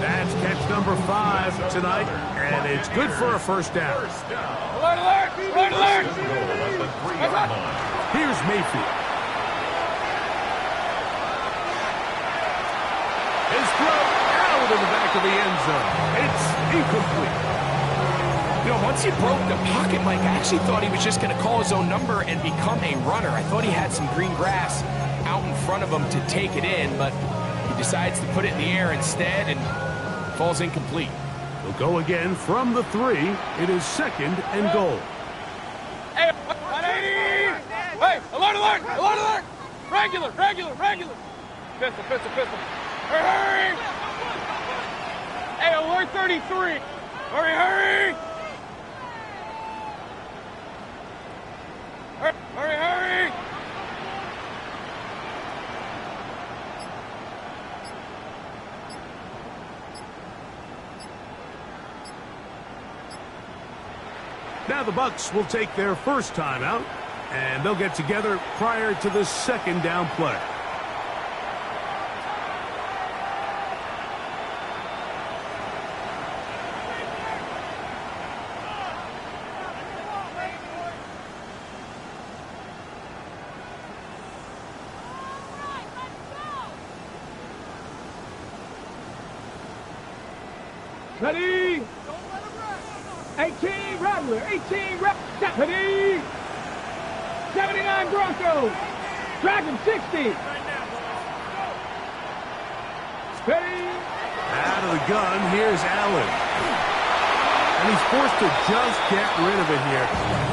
That's catch number 5 tonight, and it's good for a first down. Alert! Here's Mayfield. His throw out of the back of the end zone. It's incomplete. You know, once he broke the pocket, Mike, I actually thought he was just going to call his own number and become a runner. I thought he had some green grass out in front of him to take it in, but he decides to put it in the air instead and falls incomplete. He'll go again from the 3. It is 2nd and goal. Hey, 180! Hey, alert, alert, alert, alert! Regular, regular, regular! Pistol, pistol, pistol. Hurry, hurry! Hey, alert 33! Hurry, hurry! Hurry, hurry, hurry! Now the Bucs will take their first timeout, and they'll get together prior to the 2nd down play. Ready? 18 Rattler, 18 Rattler, ready? 79 Broncos, Dragon 60. Ready? Out of the gun, here's Allen. And he's forced to just get rid of it here.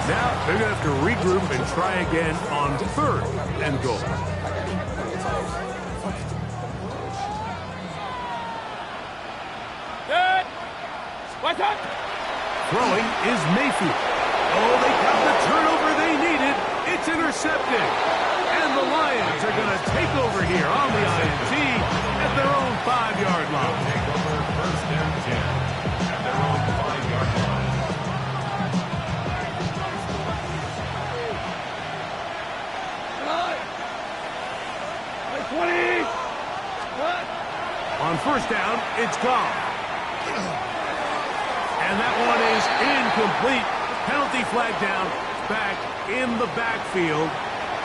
Now they're going to have to regroup and try again on 3rd and goal. Good. What's up? Throwing is Mayfield. Oh, they got the turnover they needed. It's intercepted. And the Lions are going to take over here on the INT at their own 5-yard line. Take over 1st and 10 at their own 5-yard line. Hey, 20. On 1st down, it's gone. And that one is incomplete. Penalty flag down, back in the backfield,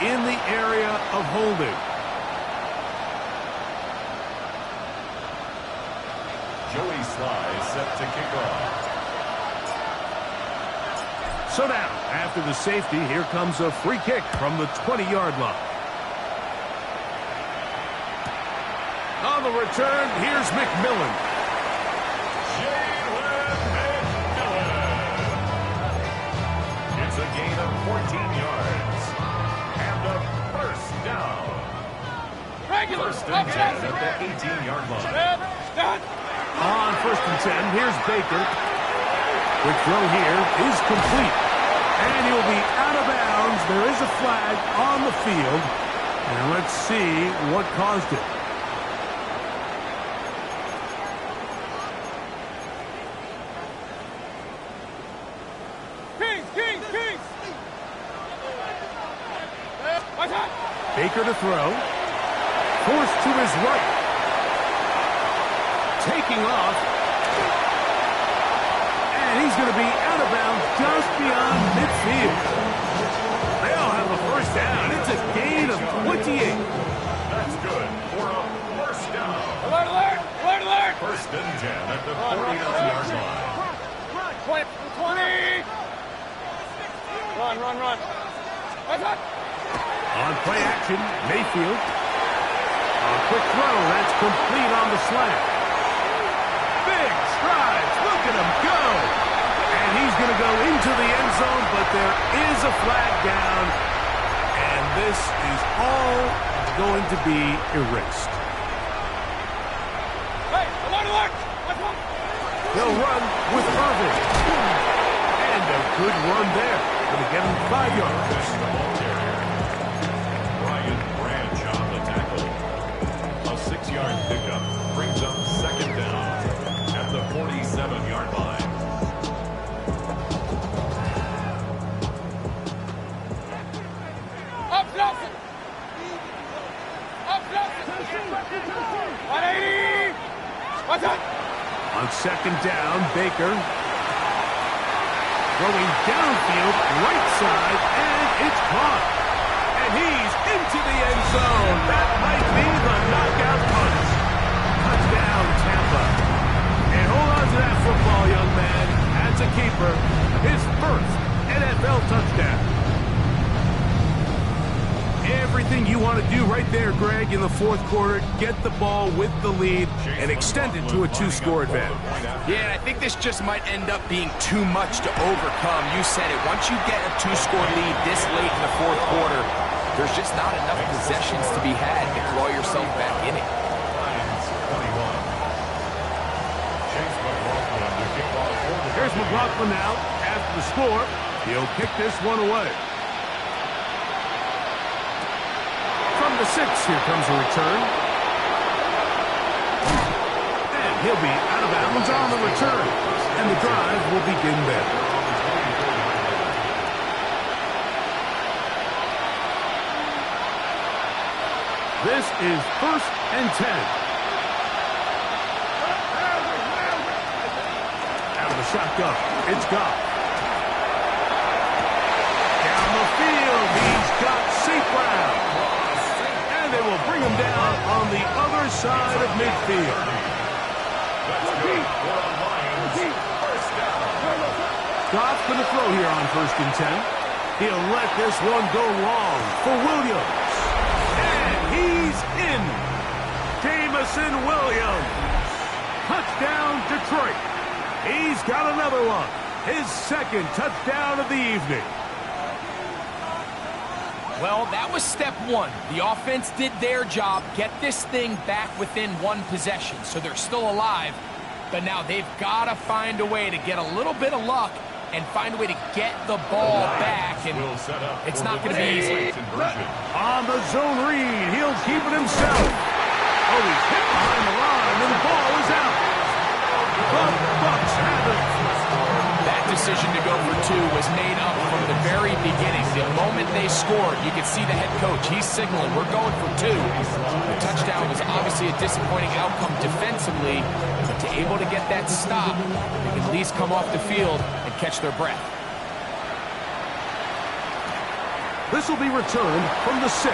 in the area of holding. Joey Sly set to kick off. So now, after the safety, here comes a free kick from the 20-yard line. On the return, here's McMillan. It's a gain of 14 yards. And a 1st down. Regular. 1st and 10 at the 18-yard line. On 1st and 10, here's Baker. Quick throw here is complete. And he'll be out of bounds. There is a flag on the field. And let's see what caused it. Baker to throw. Forced to his right. Taking off. And he's going to be out of bounds just beyond midfield. They'll have a 1st down. It's a gain of 28. That's good for a 1st down. Alert, alert, alert, alert. 1st and 10 at the 49-yard line. 20. Run, run, run. What's up? On play action, Mayfield. A quick throw, that's complete on the slant. Big strides, look at him go. And he's going to go into the end zone, but there is a flag down. And this is all going to be erased. Hey, alert, alert. They'll run with Irvin. And a good run there. Going to get him 5 yards. Brian Branch on the tackle. A 6-yard pickup brings up 2nd down at the 47-yard line. Up, Nelson. Up, Nelson. 180. What's up? On 2nd down, Baker. Throwing downfield, right side, and it's caught. And keeper his first NFL touchdown. Everything you want to do right there, Greg, in the fourth quarter. Get the ball with the lead and extend it to a 2-score advantage. Yeah, and I think this just might end up being too much to overcome. You said it. Once you get a 2-score lead this late in the fourth quarter, there's just not enough possessions to be had to claw yourself back in it. Here's McLaughlin now. After the score, he'll kick this one away. From the 6, here comes a return. And he'll be out of bounds on the return. And the drive will begin there. This is 1st and 10. Out of the shotgun, it's Goff. Down the field, he's got St. Brown. And they will bring him down on the other side of midfield. Goff's going to throw here on 1st and 10. He'll let this one go long for Williams. He's in. Jameson Williams. Touchdown, Detroit. He's got another one. His 2nd touchdown of the evening. Well, that was step 1. The offense did their job, get this thing back within 1 possession, so they're still alive. But now they've got to find a way to get a little bit of luck and find a way to get the ball back, and it's not going to be easy. On the zone read, he'll keep it himself. Oh, he's hit behind the line, and the ball is out. The Bucs have it. That decision to go for 2 was made up from the very beginning. The moment they scored, you could see the head coach. He's signaling, we're going for 2. The touchdown was obviously a disappointing outcome defensively, but to able to get that stop, they can at least come off the field and catch their breath. This will be returned from the 6.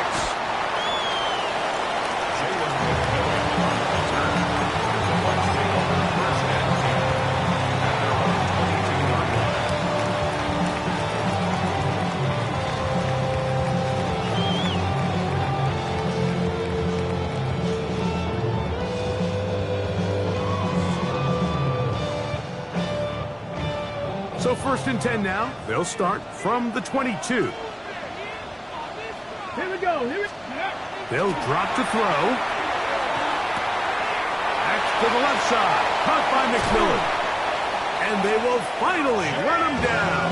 So 1st and 10 now. They'll start from the 22. Here we go. They'll drop to throw. Back to the left side. Caught by McMillan. And they will finally run him down.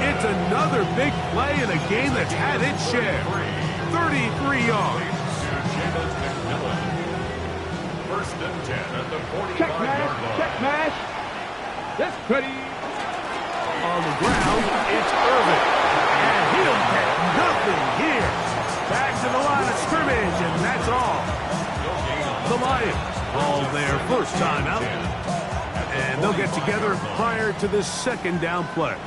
It's another big play in a game that's had its share. 33 yards. 1st and 10 at the 45-yard Check line. match. That's pretty. On the ground, it's Irvin. And he'll get nothing here. Back to the line of scrimmage, and that's all. The Lions call their first time out. And they'll get together prior to this 2nd down play.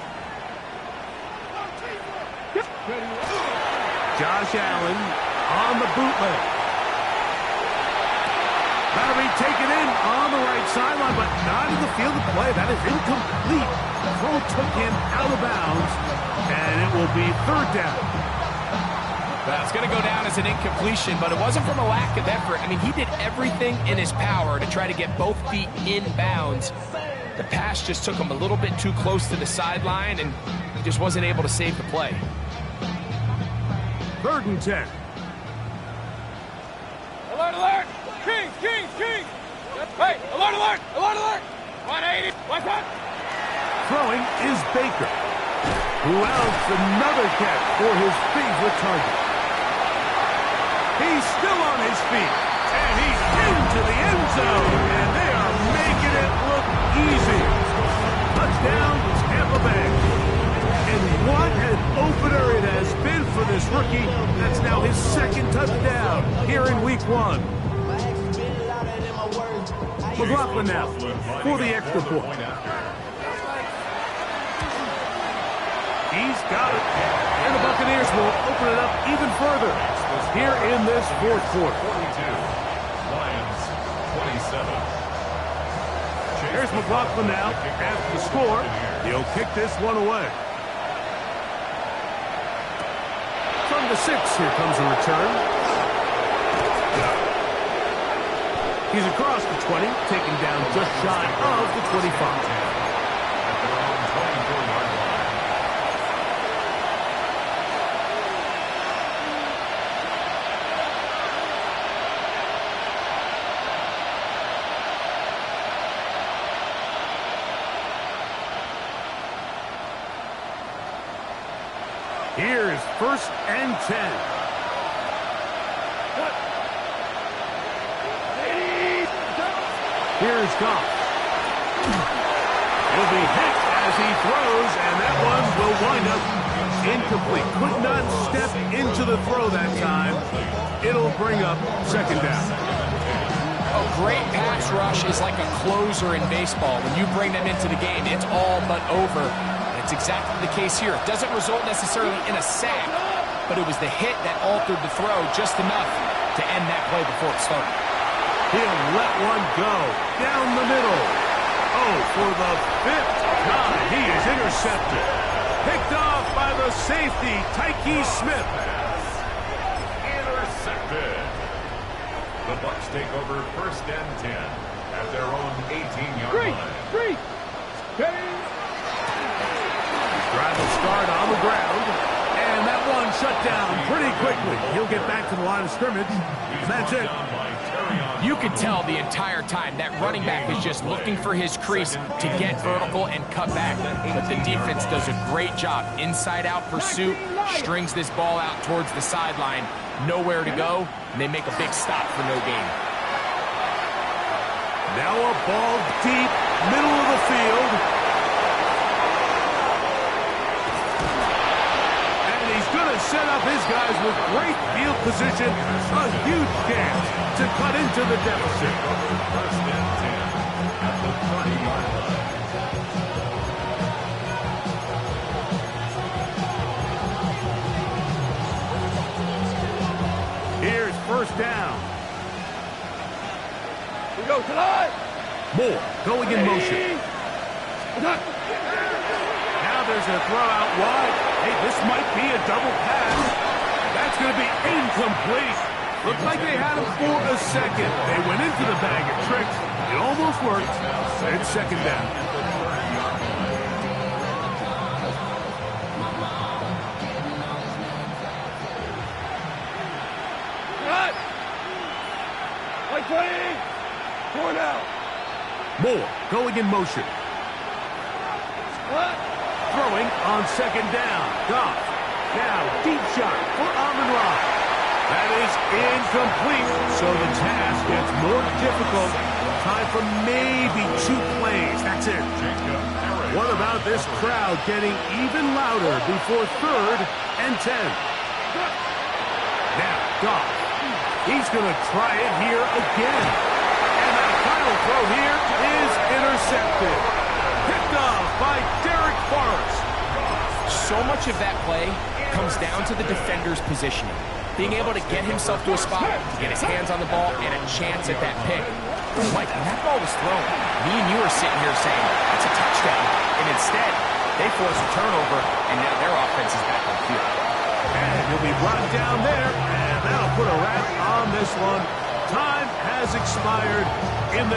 Josh Allen on the bootleg. That'll be taken in on the right sideline, but not in the field of play. That is incomplete. The throw took him out of bounds, and it will be 3rd down. Well, it's going to go down as an incompletion, but it wasn't from a lack of effort. I mean, he did everything in his power to try to get both feet in bounds. The pass just took him a little bit too close to the sideline, and he just wasn't able to save the play. 3rd and 10. Alert, alert. Kings. Hey, alert. 180. What's up? Throwing is Baker, who outs another catch for his favorite target. He's still on his feet, and he's into the end zone, and they are making it look easy. Touchdown, Tampa Bay. And what an opener it has been for this rookie. That's now his 2nd touchdown here in Week 1. McLaughlin now for the extra point. He's got it. And the Buccaneers will open it up even further here in this 4th quarter. 42. Lions 27. Here's McLaughlin now. After the score, he'll kick this one away. From the 6, here comes a return. He's across the 20, taken down just shy of the 25. Here's 1st and 10. Here's Goff. He'll be hit as he throws, and that one will wind up incomplete. Could not step into the throw that time. It'll bring up 2nd down. A great pass rush is like a closer in baseball. When you bring them into the game, it's all but over. It's exactly the case here. It doesn't result necessarily in a sack, but it was the hit that altered the throw just enough to end that play before it started. He'll let one go down the middle. Oh, for the 5th time, he is intercepted. Picked off by the safety, Tyke Smith. Intercepted. The Bucs take over 1st and 10 at their own 18-yard line. Three. Drive start on the ground, and that one shut down pretty quickly. He'll get back to the line of scrimmage, and that's it. You can tell the entire time that running back is just looking for his crease to get vertical and cut back. But the defense does a great job. Inside-out pursuit, strings this ball out towards the sideline. Nowhere to go, and they make a big stop for no gain. Now a ball deep, middle of the field. Set up his guys with great field position. A huge chance to cut into the deficit. 1st and 10 at the 30-yard line. Here's 1st down. We go tonight. Moore going in motion. Now there's a throw out wide. Hey, this might be a double pass. That's going to be incomplete. Looked like they had him for a second. They went into the bag of tricks. It almost worked. It's 2nd down. Cut. Like 20. Going out. Moore going in motion. What? Throwing on 2nd down. Goff. Now, deep shot for Amon-Ra. That is incomplete, so the task gets more difficult. Time for maybe 2 plays. That's it. What about this crowd getting even louder before 3rd and 10? Now, Goff. He's going to try it here again. And that final throw here is intercepted. Picked off by Derek Forrest. So much of that play comes down to the defender's positioning. Being able to get himself to a spot, to get his hands on the ball, and a chance at that pick. Mike, when that ball was thrown, me and you are sitting here saying, that's a touchdown. And instead, they force a turnover, and now their offense is back on the field. And he'll be brought down there, and that'll put a wrap on this one. Time has expired in the